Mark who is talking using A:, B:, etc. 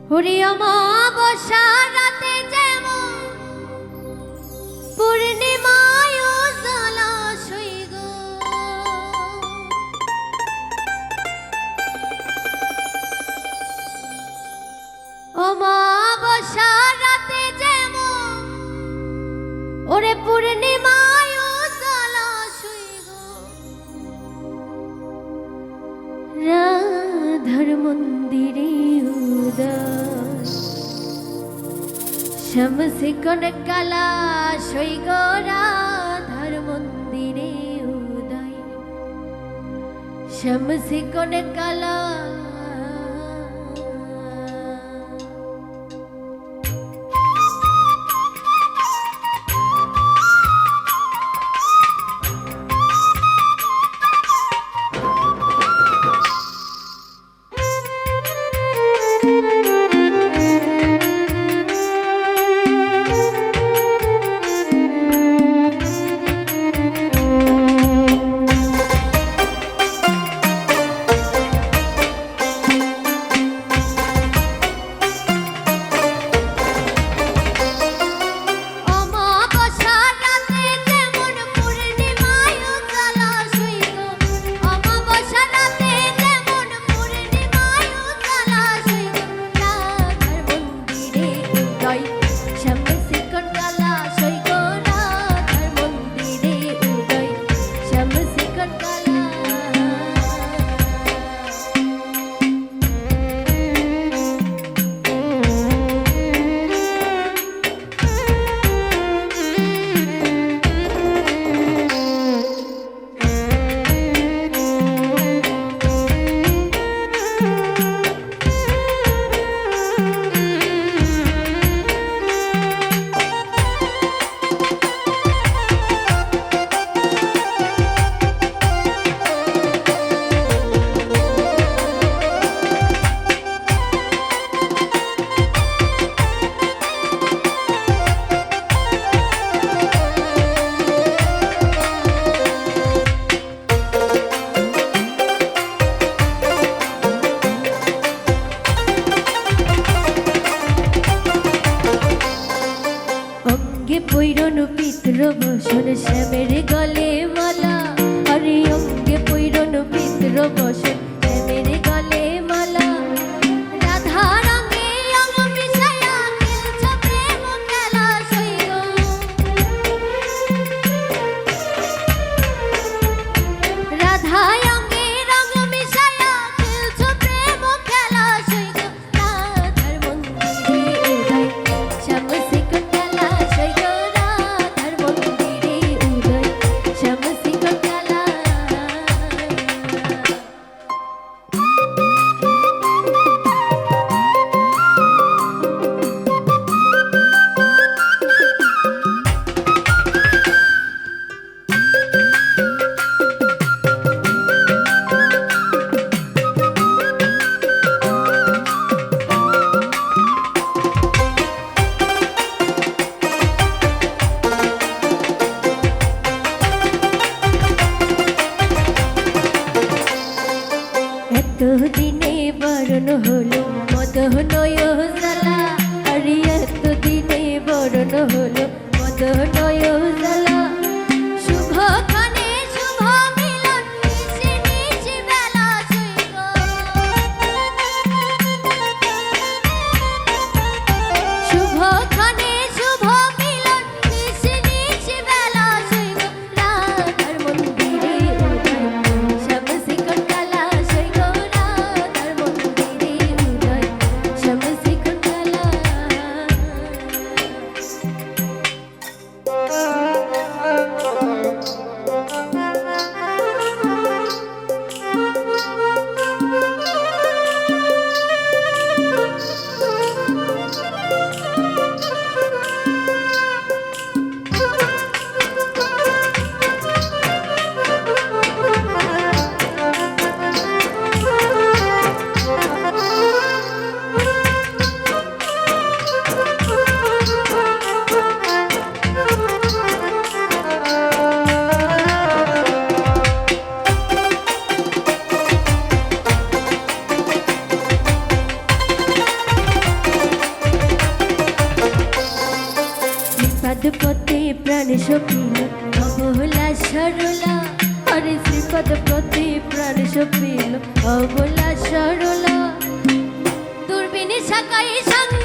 A: হরি অমাবস্যা রাতে যেমন পূর্ণিমায় জলাশয় গো, অমাবস্যা রাতে যেমন ওরে পূর্ণিমায় জলাশয় গো, রাধার মন্দিরে উদয় শামসি কোন কালা সই গো, রাধার মন্দিরে উদয় শামসি কোন কালা। পৈরন পিতৃ বসন শ্যামের গলে মালা, হরি অঙ্গে পৈরন পিতৃ বসন শ্যামের গলে মালা, রাধা রঙে অঙ্গ মিশায়া খেলছো প্রেম খেলা সইগ, রাধা অঙ্গে রঙ মিশায়া খেলছো প্রেম খেলা সইগ, রাধার মন্দিরে উদয় শামসি কোন কালা সইগ, রাধার মন্দিরে উদয় শামসি কোন কালা। এতদিনে বরণ হলো মদনয় জ্বালা, আরে এতদিনে বরণ হলো মদনয় জ্বালা, শুভক্ষণে শুভ মিলন নিশি নিশি বেলা সইগ, শুভক্ষণে শুভ মিলন নিশি নিশি বেলা সইগ, রাধার মন্দিরে উদয় শামসি কোন কালা সইগ, রাধার মন্দিরে উদয় শামসি কোন কালা। পথে প্রাণ সপিল অবলা সরলা হরে শ্রীপদ পথে প্রাণ সপিল অবলা সরলা দুর্বিনী শাখায় সঙ্গ